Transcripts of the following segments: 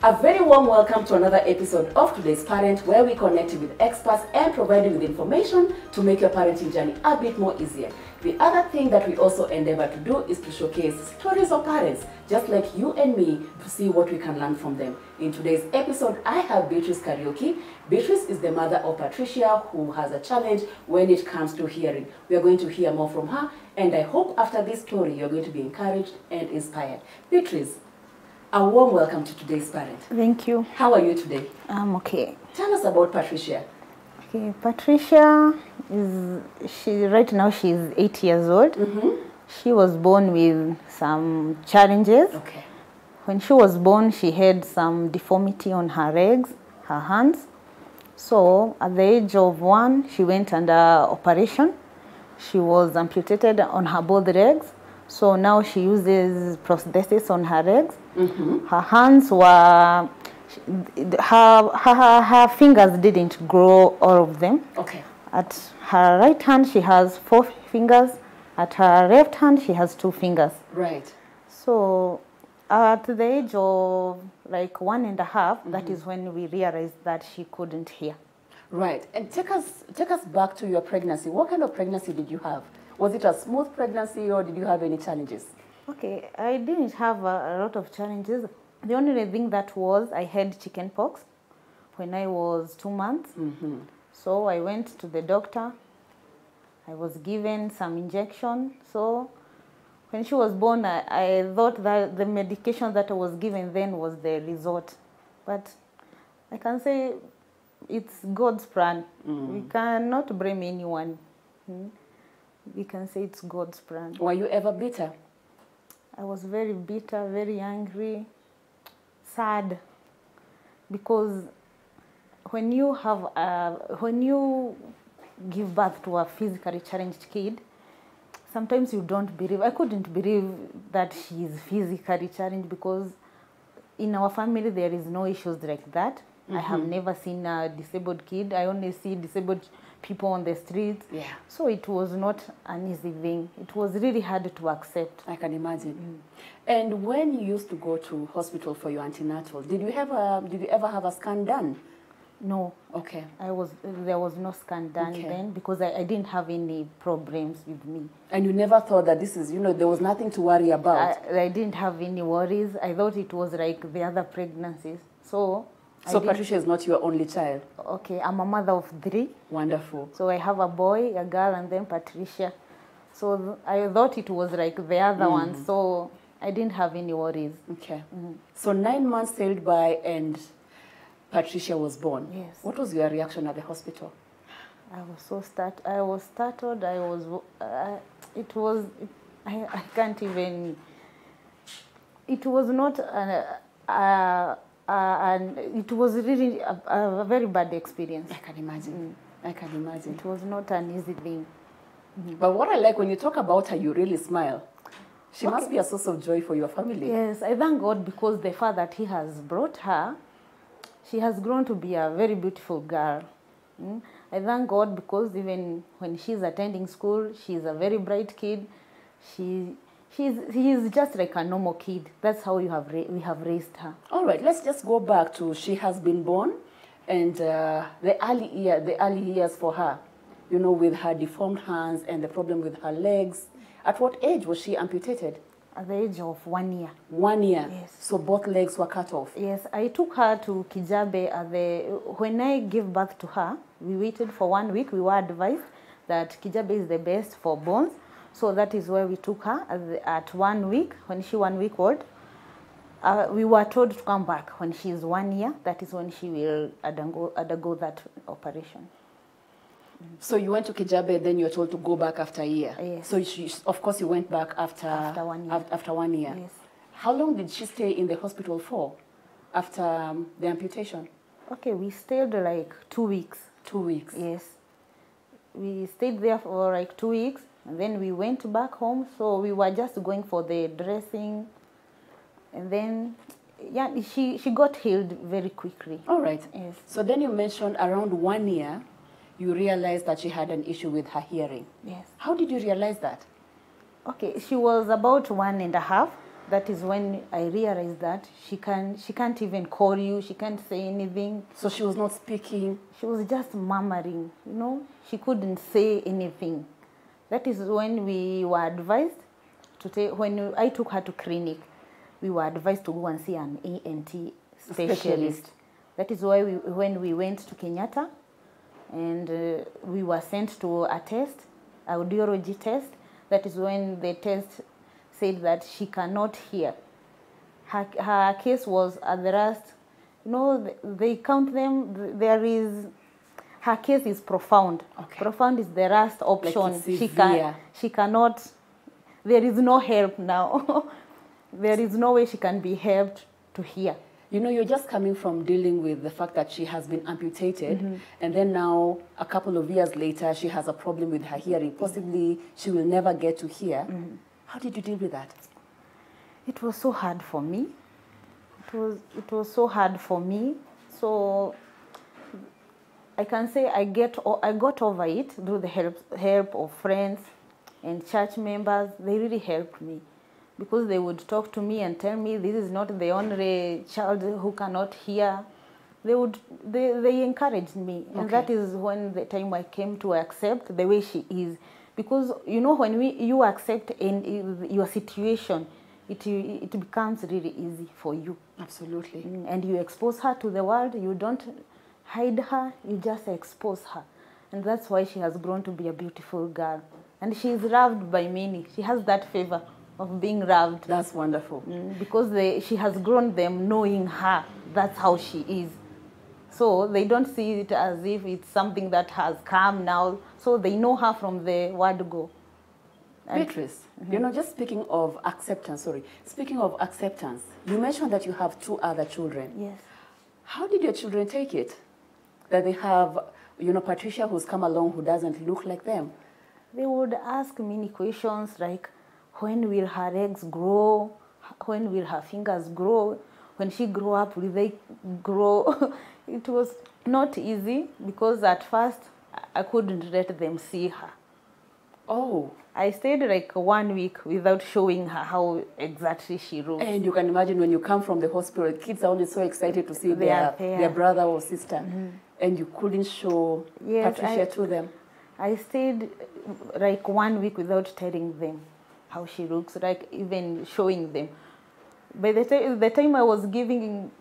A very warm welcome to another episode of Today's Parent, where we connect you with experts and provide you with information to make your parenting journey a bit more easier. The other thing that we also endeavor to do is to showcase stories of parents, just like you and me, to see what we can learn from them. In today's episode, I have Beatrice Karaoke. Beatrice is the mother of Patricia, who has a challenge when it comes to hearing. We are going to hear more from her, and I hope after this story, you're going to be encouraged and inspired. Beatrice, a warm welcome to Today's Parent. Thank you. How are you today? I'm okay. Tell us about Patricia. Okay, Patricia right now she's 8 years old. She was born with some challenges. Okay. When she was born, she had some deformity on her legs, her hands. So at the age of 1, she went under operation. She was amputated on her both legs. So now she uses prosthesis on her legs. Her hands were, her fingers didn't grow, all of them. Okay. At her right hand, she has 4 fingers. At her left hand, she has 2 fingers. Right. So at the age of like 1.5, that is when we realized that she couldn't hear. Right. And take us back to your pregnancy. What kind of pregnancy did you have? Was it a smooth pregnancy, or did you have any challenges? Okay, I didn't have a lot of challenges. The only thing that was, I had chicken pox when I was 2 months. So I went to the doctor. I was given some injection. So when she was born, I thought that the medication that I was given then was the result. But I can say it's God's plan. We cannot blame anyone. We can say it's God's plan. Were you ever bitter? I was very bitter, very angry, sad, because when you give birth to a physically challenged kid, sometimes you don't believe. I couldn't believe that she is physically challenged, because in our family there is no issues like that. I have never seen a disabled kid. I only see disabled people on the streets. Yeah. So it was not an easy thing. It was really hard to accept. I can imagine. And when you used to go to hospital for your antenatal, did you ever have a scan done? No. Okay. There was no scan done then, because I didn't have any problems with me. And you never thought that this is, there was nothing to worry about? I didn't have any worries. I thought it was like the other pregnancies. So Patricia is not your only child? Okay, I'm a mother of 3. Wonderful. So I have a boy, a girl, and then Patricia. So I thought it was like the other ones. So I didn't have any worries. Okay. So 9 months sailed by and Patricia was born. Yes. What was your reaction at the hospital? I was so startled. I was startled. I can't even, it was not and it was really a very bad experience. I can imagine. I can imagine. It was not an easy thing. But what I like, when you talk about her, you really smile. She must be a source of joy for your family. Yes, I thank God, because the fact that He has brought her, she has grown to be a very beautiful girl. I thank God, because even when she's attending school, she's a very bright kid. He is just like a normal kid. That's how we have raised her. All right, let's just go back to she has been born, and the early years for her, with her deformed hands and the problem with her legs. At what age was she amputated? At the age of 1 year. 1 year? Yes. So both legs were cut off? Yes, I took her to Kijabe. When I gave birth to her, we waited for 1 week. We were advised that Kijabe is the best for bones. So that is where we took her at 1 week, when she 1 week old. We were told to come back when she is 1 year. That is when she will undergo that operation. So you went to Kijabe, then you were told to go back after a year? Yes. So of course you went back after 1 year. After 1 year. Yes. How long did she stay in the hospital for after the amputation? Okay, we stayed like 2 weeks. 2 weeks? Yes. We stayed there for like 2 weeks. And then we went back home, so we were just going for the dressing. And then, yeah, she got healed very quickly. All right. Yes. So then you mentioned around 1 year, you realized that she had an issue with her hearing. Yes. How did you realize that? Okay, she was about 1.5. That is when I realized that she can't even call you, she can't say anything. So she was not speaking? She was just murmuring, you know. She couldn't say anything. That is when we were advised to take, when I took her to clinic, we were advised to go and see an ENT specialist. That is why when we went to Kenyatta, and we were sent to a test, audiology test. That is when the test said that she cannot hear. Her case was at the last, you know, they count them, there is, her case is profound. Okay. Profound is the last option. Like she cannot, there is no help now. There is no way she can be helped to hear. You know, you're just coming from dealing with the fact that she has been amputated, and then now, a couple of years later, she has a problem with her hearing. Possibly, she will never get to hear. How did you deal with that? It was so hard for me. It was so hard for me. So I can say I got over it through the help of friends and church members. They really helped me, because they would talk to me and tell me this is not the only child who cannot hear. They encouraged me, and that is when the time I came to accept the way she is. Because you know, when you accept your situation, it becomes really easy for you. Absolutely. And you expose her to the world. You don't hide her. You just expose her, and that's why she has grown to be a beautiful girl. And she is loved by many. She has that favor of being loved. That's wonderful. Because she has grown them knowing her. That's how she is. So they don't see it as if it's something that has come now. So they know her from the word go. Beatrice, you know, just speaking of acceptance, you mentioned that you have 2 other children. Yes. How did your children take it? That they have, you know, Patricia who's come along who doesn't look like them? They would ask many questions like, when will her legs grow? When will her fingers grow? When she grow up, will they grow? It was not easy, because at first I couldn't let them see her. Oh. I stayed like 1 week without showing her how exactly she looks. And you can imagine when you come from the hospital, kids are only so excited to see their brother or sister. And you couldn't show Patricia to them. I stayed like 1 week without telling them how she looks, like even showing them. By the time I was bathing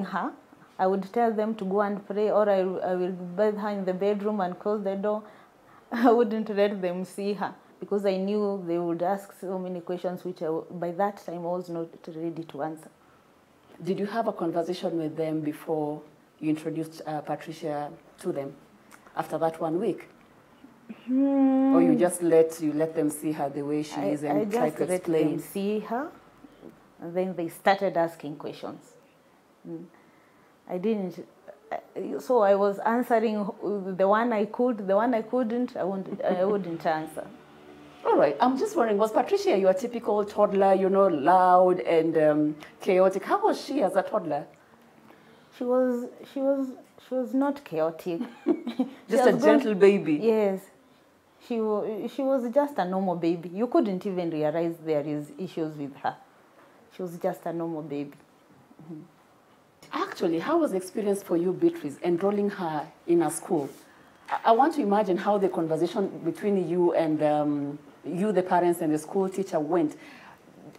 her, I would tell them to go and pray, or I will bathe her in the bedroom and close the door. I wouldn't let them see her, because I knew they would ask so many questions, which by that time I was not ready to answer. Did you have a conversation with them before you introduced Patricia to them after that 1 week? Or you just let them see her the way she is and try to explain? I just let them see her, and then they started asking questions. I didn't. So I was answering the one I could, the one I couldn't, I wouldn't answer. All right. I'm just wondering, was Patricia your typical toddler, you know, loud and chaotic? How was she as a toddler? She was not chaotic. Just a gentle baby. Yes. She was just a normal baby. You couldn't even realize there is issues with her. She was just a normal baby. Actually, how was the experience for you, Beatrice, enrolling her in a school? I want to imagine how the conversation between you and you, the parents, and the school teacher went.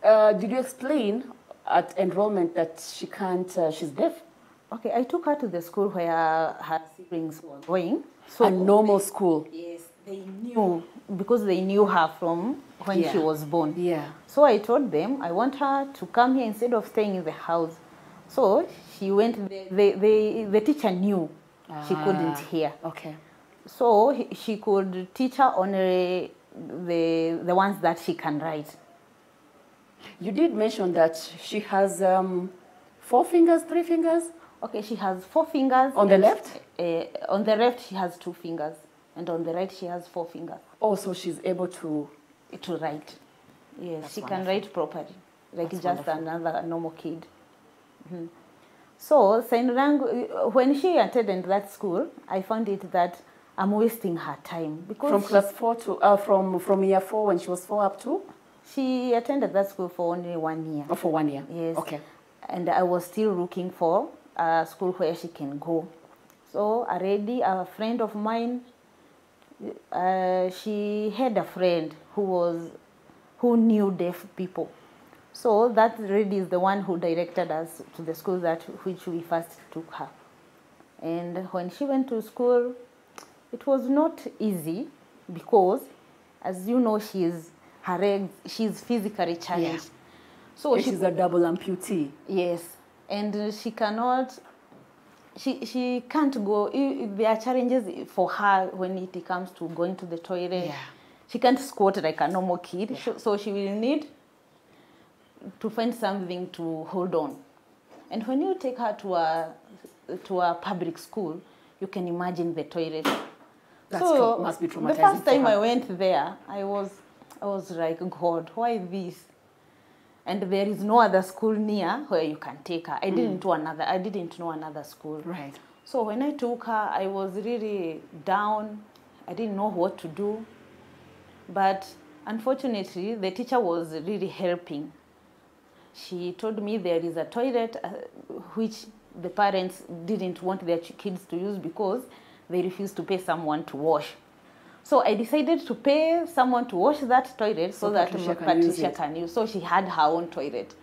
Did you explain at enrollment that she's deaf? Okay, I took her to the school where her siblings were going. So a normal school? Yes, they knew, because they knew her from when she was born. Yeah. So I told them, I want her to come here instead of staying in the house. So she went, the teacher knew she couldn't hear. Okay. So she could teach her only the ones that she can write. You did mention that she has 4 fingers, 3 fingers? Okay, she has 4 fingers. On the left? On the left, she has 2 fingers. And on the right, she has 4 fingers. Oh, so she's able to write. Yes, That's she wonderful. Can write properly, like That's just wonderful. another normal kid. So, when she attended that school, I found it that I'm wasting her time. Because from class 4 to, from year 4 when she was 4 up to? She attended that school for only 1 year. Oh, for 1 year? Yes. Okay. And I was still looking for a school where she can go. So already a friend of mine, she had a friend who knew deaf people. So that lady is the one who directed us to the school which we first took her. And when she went to school, it was not easy because, as you know, she's physically challenged. Yeah. So she's a double amputee. Yes, and she cannot. She can't go. There are challenges for her when it comes to going to the toilet. Yeah. She can't squat like a normal kid, Yeah. so she will need to find something to hold on. And when you take her to a public school, you can imagine the toilet. That must be traumatizing. The first time I went there, I was like, God, why this? And there is no other school near where you can take her. I didn't know another school. Right. So when I took her, I was really down. I didn't know what to do. But unfortunately, the teacher was really helping. She told me there is a toilet which the parents didn't want their kids to use because they refused to pay someone to wash. So I decided to pay someone to wash that toilet so that Patricia can use. So she had her own toilet.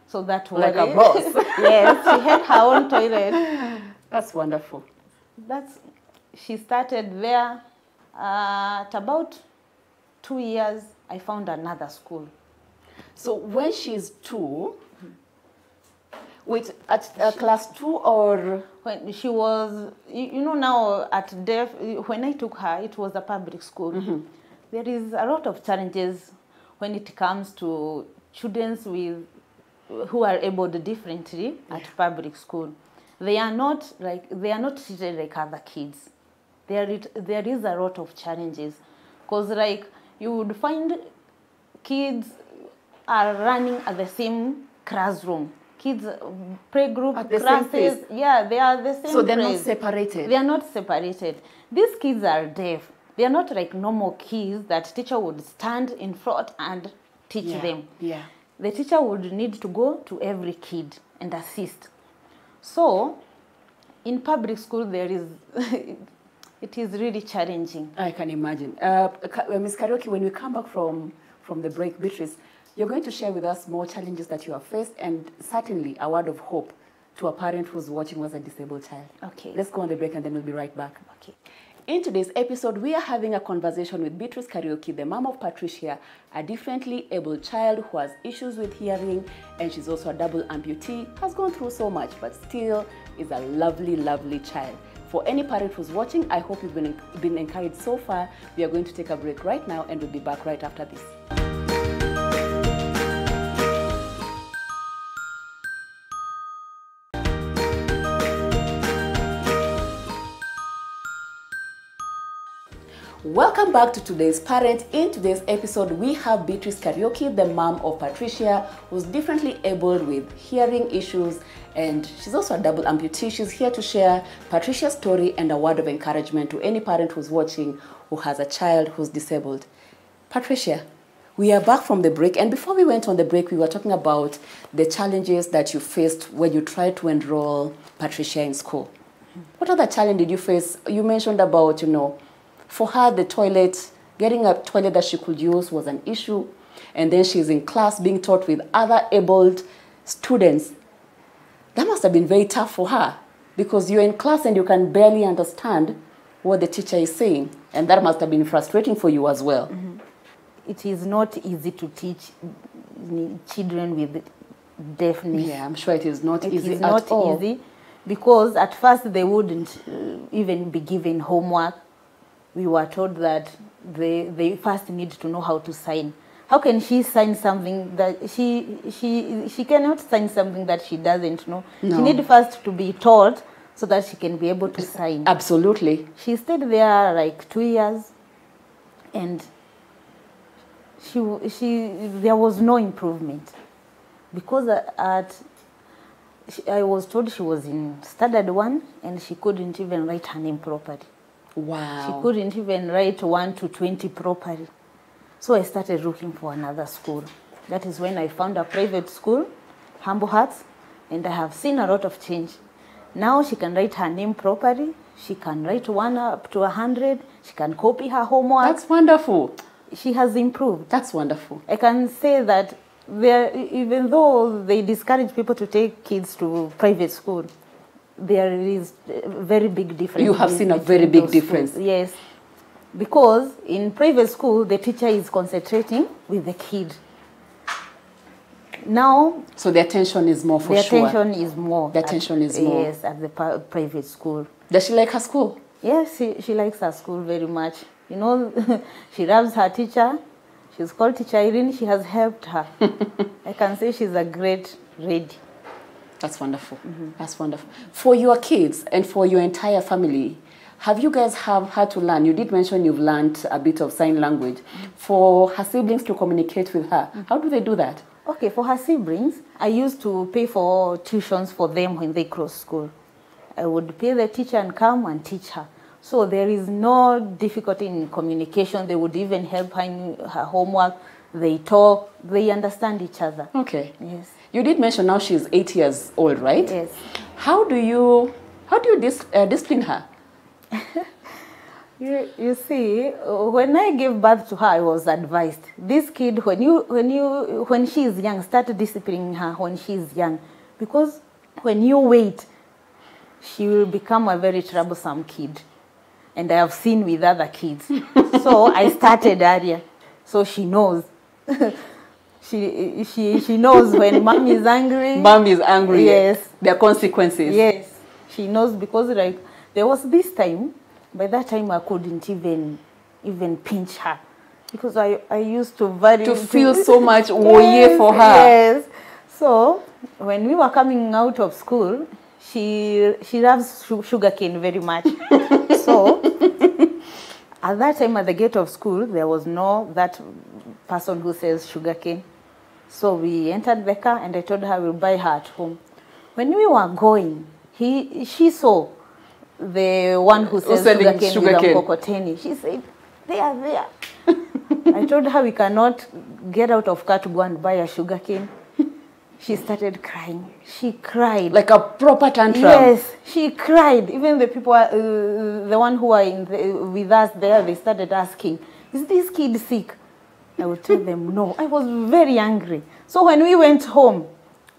So that was like a boss. Yes, she had her own toilet. That's wonderful. She started there. At about 2 years, I found another school. So when she's 2, at class 2 or? When she was, now at deaf, when I took her, it was a public school. Mm-hmm. There is a lot of challenges when it comes to students who are abled differently at public school. They are not treated like other kids. There is a lot of challenges because you would find kids are running at the same classroom. Kids, playgroup, classes, they are the same. So they're not separated? They are not separated. These kids are deaf. They are not like normal kids that teacher would stand in front and teach them. Yeah. The teacher would need to go to every kid and assist. So, in public school, it is really challenging. I can imagine. Ms. Karaoke, when we come back from the break, Beatrice, you're going to share with us more challenges that you have faced and certainly a word of hope to a parent who's watching was a disabled child. Okay. Let's go on the break and then we'll be right back. Okay. In today's episode, we are having a conversation with Beatrice Karaoke, the mom of Patricia, a differently abled child who has issues with hearing, and she's also a double amputee, has gone through so much, but still is a lovely, lovely child. For any parent who's watching, I hope you've been encouraged so far. We are going to take a break right now and we'll be back right after this. Welcome back to today's parent. In today's episode, we have Beatrice Karaoke, the mom of Patricia, who's differently abled with hearing issues, and she's also a double amputee. She's here to share Patricia's story and a word of encouragement to any parent who's watching who has a child who's disabled. Patricia, we are back from the break, and before we went on the break, we were talking about the challenges that you faced when you tried to enroll Patricia in school. What other challenge did you face? You mentioned about, for her, the toilet, getting a toilet that she could use was an issue. And then she's in class being taught with other abled students. That must have been very tough for her because you're in class and you can barely understand what the teacher is saying. And that must have been frustrating for you as well. Mm-hmm. It is not easy to teach children with deafness. Yeah, I'm sure it is not easy It is not easy because at first they wouldn't even be given homework. We were told that they first need to know how to sign. How can she sign something that she cannot sign something that she doesn't know? No. She needs first to be taught so that she can be able to sign. Absolutely. She stayed there like 2 years, and there was no improvement because I was told she was in standard 1 and she couldn't even write her name properly. Wow. She couldn't even write 1 to 20 properly. So I started looking for another school. That is when I found a private school, Humble Hearts, and I have seen a lot of change. Now she can write her name properly. She can write 1 up to 100. She can copy her homework. That's wonderful. She has improved. That's wonderful. I can say that even though they discourage people to take kids to private school, there is a very big difference. You have seen a very big difference. Schools. Yes. Because in private school, the teacher is concentrating with the kid. Now, so the attention is more for sure. The attention is more. The attention is more. Yes, at the private school. Does she like her school? Yes, she likes her school very much. You know, she loves her teacher. She's called Teacher Irene. She has helped her. I can say she's a great lady. That's wonderful. That's wonderful. For your kids and for your entire family, have you guys had to learn? You did mention you've learned a bit of sign language. For her siblings to communicate with her, how do they do that? Okay, for her siblings, I used to pay for tuitions for them when they cross school. I would pay the teacher and come and teach her. So there is no difficulty in communication. They would even help her in her homework. They talk. They understand each other. Okay. Yes. You did mention now she's 8 years old, right? Yes. How do you discipline her? You see, when I gave birth to her, I was advised, this kid, when she is young, start disciplining her when she is young. Because when you wait, she will become a very troublesome kid. And I have seen with other kids. So I started earlier. So she knows. she knows when mom is angry. Mom is angry. Yes. There are consequences. Yes. She knows because like there was this time, by that time I couldn't even pinch her. Because I used to feel so much woye for her. Yes. So when we were coming out of school, she loves sugarcane very much. So at that time at the gate of school, there was no that person who sells sugarcane. So we entered the car and I told her we'll buy her at home. When we were going, she saw the one who sells sugarcane with a mkokoteni. She said, they are there. I told her we cannot get out of car to go and buy a sugarcane. She started crying. She cried. Like a proper tantrum. Yes, she cried. Even the people, the one who are with us there, they started asking, is this kid sick? I would tell them, no. I was very angry. So when we went home,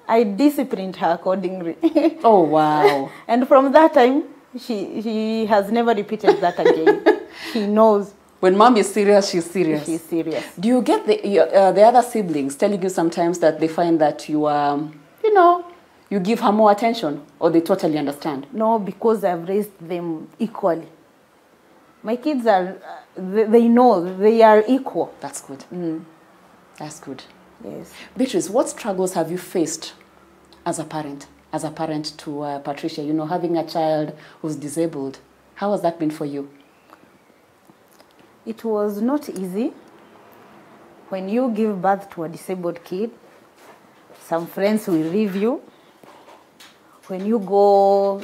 I disciplined her accordingly. Oh, wow. And from that time, she has never repeated that again. She knows. When mom is serious, she's serious. She's serious. Do you get the other siblings telling you sometimes that they find that you give her more attention, or they totally understand? No, because I've raised them equally. My kids they know they are equal. That's good. That's good. Yes. Beatrice, what struggles have you faced as a parent to Patricia? You know, having a child who's disabled. How has that been for you? It was not easy. When you give birth to a disabled kid, some friends will leave you. When you go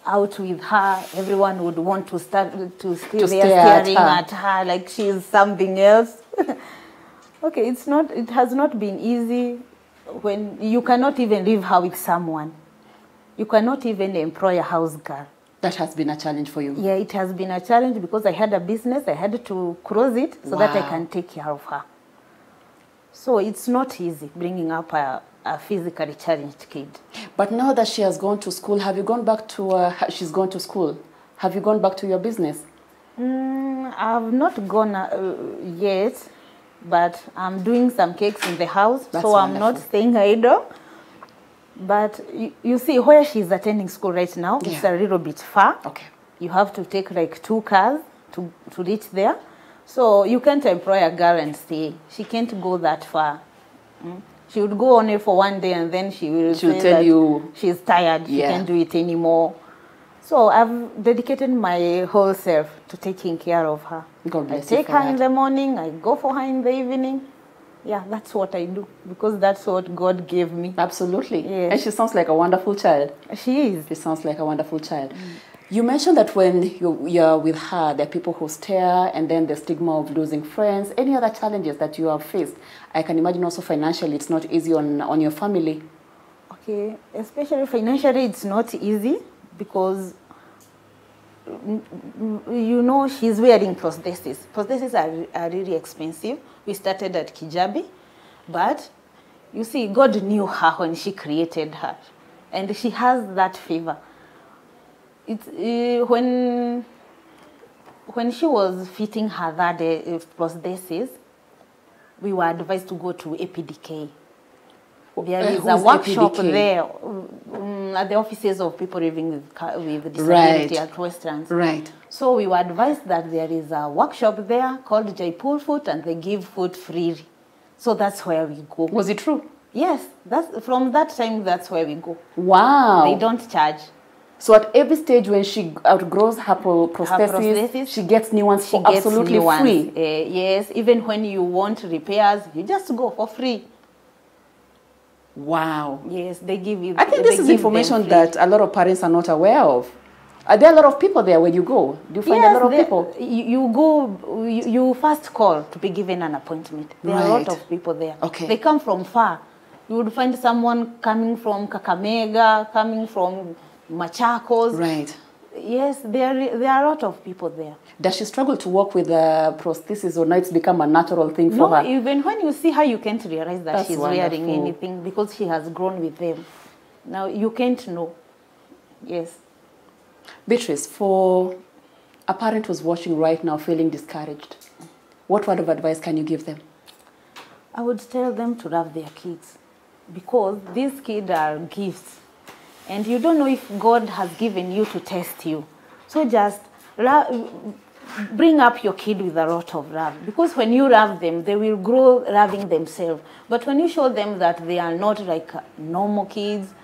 out with her, everyone would want to stay there staring at her like she's something else. Okay, it has not been easy when you cannot even leave her with someone. You cannot even employ a house girl. That has been a challenge for you? Yeah, it has been a challenge because I had a business. I had to close it so that I can take care of her. So it's not easy bringing up a physically challenged kid. But now that she has gone to school, have you gone back to, she's gone to school, have you gone back to your business? I've not gone yet, but I'm doing some cakes in the house. That's so wonderful. I'm not staying idle. But you see, where she's attending school right now, it's a little bit far. Okay. You have to take like 2 cars to reach there. So you can't employ a girl and stay. She can't go that far. She would go only for 1 day and then she'll tell you she's tired. She can't do it anymore. So I've dedicated my whole self to taking care of her. God bless I take her in the morning. I go for her in the evening. Yeah, that's what I do because that's what God gave me. Absolutely. Yes. And she sounds like a wonderful child. She is. She sounds like a wonderful child. You mentioned that when you're with her, there are people who stare, and then the stigma of losing friends. Any other challenges that you have faced? I can imagine also financially, it's not easy on your family. Okay, especially financially, it's not easy because, you know, she's wearing prostheses. Prostheses are really expensive. We started at Kijabi, but you see, God knew her when she created her, and she has that favor. It's when she was fitting her that prosthesis, we were advised to go to APDK. There is a workshop APDK? There at the offices of people living with disability at restaurants. Right. So we were advised that there is a workshop there called Jaipur Foot, and they give food freely. So that's where we go. Was it true? Yes. From that time, that's where we go. Wow. They don't charge. So at every stage when she outgrows her prosthesis, she gets new ones for absolutely free? Yes. Even when you want repairs, you just go for free. Wow. Yes, they give you. I think this is information that a lot of parents are not aware of. Are there a lot of people there when you go? Do you find a lot of people? You go, you first call to be given an appointment. There are a lot of people there. Okay. They come from far. You would find someone coming from Kakamega, coming from Machakos. Right. Yes, there are a lot of people there. Does she struggle to work with prosthesis, or now it's become a natural thing for her? No, even when you see her, you can't realize that she's wearing anything because she has grown with them. Now, you can't know. Yes. Beatrice, for a parent who's watching right now feeling discouraged, what word of advice can you give them? I would tell them to love their kids because these kids are gifts. And you don't know if God has given you to test you. So just bring up your kid with a lot of love. Because when you love them, they will grow loving themselves. But when you show them that they are not like normal kids,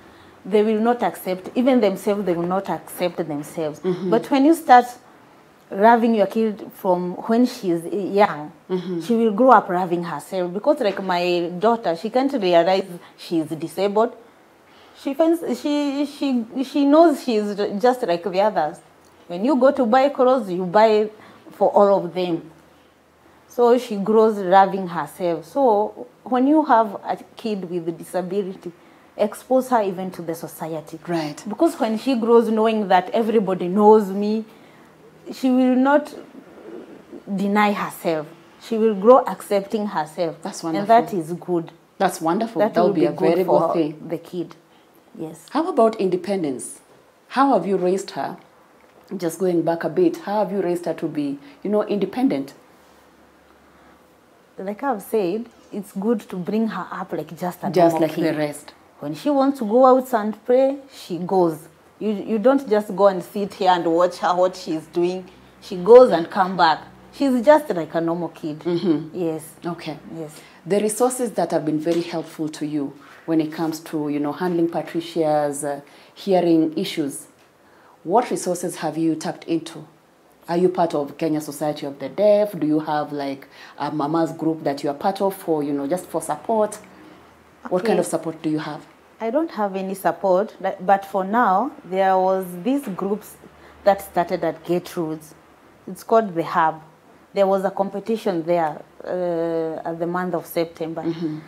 they will not accept, even themselves, they will not accept themselves. Mm-hmm. But when you start loving your kid from when she's young, mm-hmm. she will grow up loving herself. Because like my daughter, she can't realize she's disabled. She finds she knows she's just like the others. When you go to buy clothes, you buy for all of them. So she grows loving herself. So when you have a kid with a disability, expose her even to the society. Right. Because when she grows knowing that everybody knows me, she will not deny herself. She will grow accepting herself. That's wonderful. And that is good. That's wonderful. That will be a very good thing. The kid. Yes. How about independence? How have you raised her? Just going back a bit, how have you raised her to be, independent? Like I've said, it's good to bring her up like just a just like kid. The rest. When she wants to go out and pray, she goes. You don't just go and sit here and watch her what she's doing. She goes and come back. She's just like a normal kid. Mm-hmm. Yes. Okay. Yes. The resources that have been very helpful to you when it comes to, handling Patricia's hearing issues, what resources have you tapped into? Are you part of Kenya Society of the Deaf? Do you have like a mama's group that you are part of for, just for support? Okay. What kind of support do you have? I don't have any support, but for now, there was these groups that started at Gertrude's. It's called The Hub. There was a competition there at the month of September. Mm-hmm.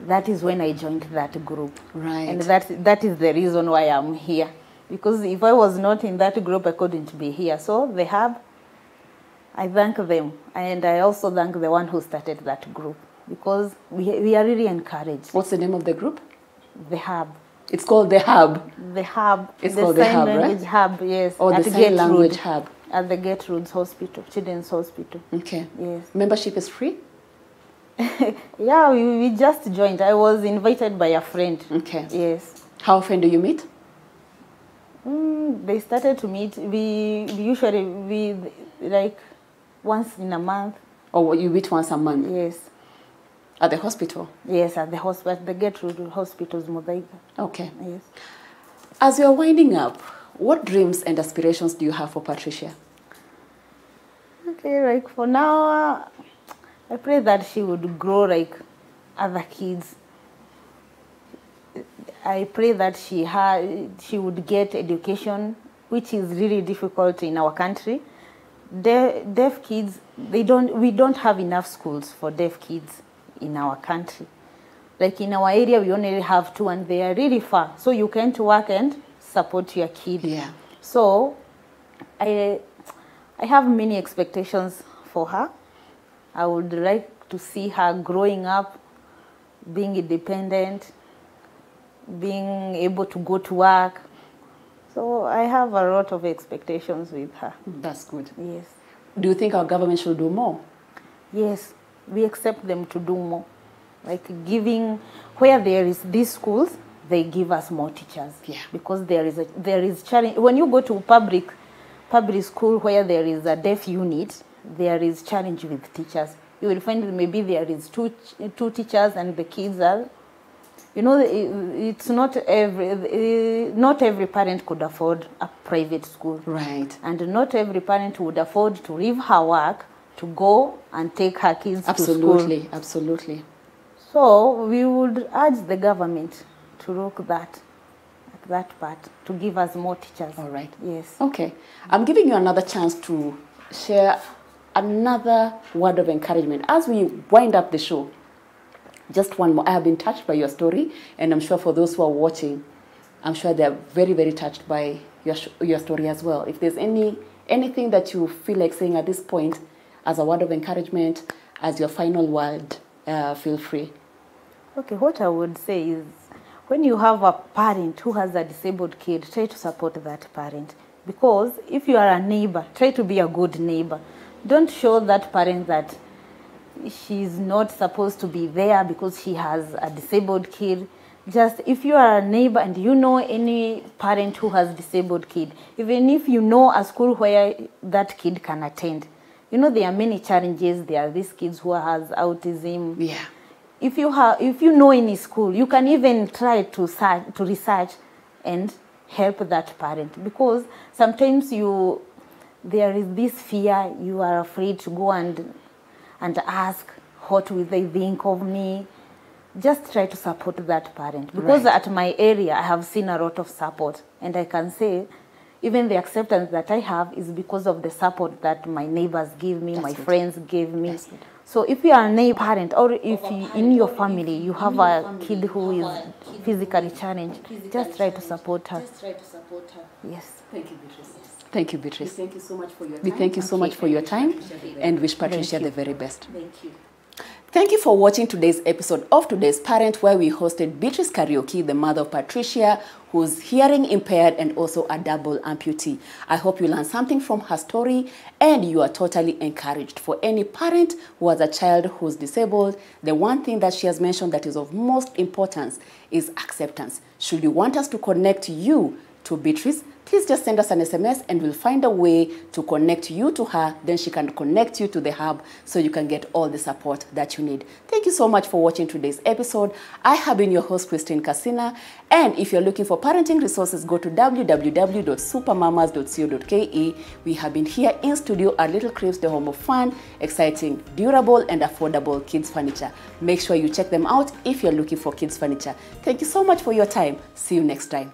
That is when I joined that group. Right. And that is the reason why I'm here. Because if I was not in that group, I couldn't be here. So The Hub, I thank them. And I also thank the one who started that group. Because we are really encouraged. What's the name of the group? The Hub. It's called The Hub? The Hub. It's called The Hub, right? The Sign Language Hub, yes. Or the Sign Language Hub. At the Gertrude's Hospital, Children's Hospital. Okay. Yes. Membership is free? Yeah, we just joined. I was invited by a friend. Okay. Yes. How often do you meet? They started to meet. We usually like once in a month. Or you meet once a month? Yes. At the hospital? Yes, at the hospital, at the Gertrude Hospital's Mosaic. Okay. Yes. As you're winding up, what dreams and aspirations do you have for Patricia? Okay, like for now, I pray that she would grow like other kids. I pray that she would get education which is really difficult in our country. Deaf kids, we don't have enough schools for deaf kids in our country. Like in our area, we only have 2 and they are really far. So you can't work and support your kid. Yeah. So I have many expectations for her. I would like to see her growing up, being independent, being able to go to work. So I have a lot of expectations with her. That's good. Yes. Do you think our government should do more? Yes, we accept them to do more. Like giving, where there is these schools, they give us more teachers. Yeah. Because there is challenge. When you go to public school where there is a deaf unit, there is challenge with teachers. You will find that maybe there is two teachers and the kids are, you know, it's not every parent could afford a private school. Right. And not every parent would afford to leave her work to go and take her kids to school. Absolutely, absolutely. So we would urge the government to look at that part, to give us more teachers. All right. Yes. Okay. I'm giving you another chance to share another word of encouragement as we wind up the show. Just one more. I have been touched by your story, and I'm sure for those who are watching, I'm sure they're very, very touched by your story as well. If there's anything that you feel like saying at this point as a word of encouragement, as your final word, feel free. Okay, what I would say is, when you have a parent who has a disabled kid, try to support that parent. Because if you are a neighbor, try to be a good neighbor. Don't show that parent that she's not supposed to be there because she has a disabled kid. Just if you are a neighbor and you know any parent who has disabled kid, even if you know a school where that kid can attend, you know there are many challenges. There are these kids who has autism. Yeah. If you know any school, you can even try to research and help that parent, because sometimes there is this fear. You are afraid to go and ask, what will they think of me? Just try to support that parent, because Right. at my area I have seen a lot of support, and I can say even the acceptance that I have is because of the support that my neighbors give me, my friends give me. So if you are a neighbor parent, or if in your family you have a kid who is physically challenged, just try to support her. Yes. Thank you, Beatrice. Thank you, Beatrice. Thank you so much for your time. We thank you so much for your time, and wish Patricia you. the very best. Thank you. Thank you for watching today's episode of Today's Parent, where we hosted Beatrice Karaoke, the mother of Patricia, who's hearing impaired and also a double amputee. I hope you learned something from her story and you are totally encouraged. For any parent who has a child who's disabled, the one thing that she has mentioned that is of most importance is acceptance. Should you want us to connect you to Beatrice, please just send us an SMS and we'll find a way to connect you to her. Then she can connect you to the hub so you can get all the support that you need. Thank you so much for watching today's episode. I have been your host, Christine Kasina. And if you're looking for parenting resources, go to www.supermamas.co.ke. We have been here in studio at Little Cribs, the home of fun, exciting, durable, and affordable kids furniture. Make sure you check them out if you're looking for kids furniture. Thank you so much for your time. See you next time.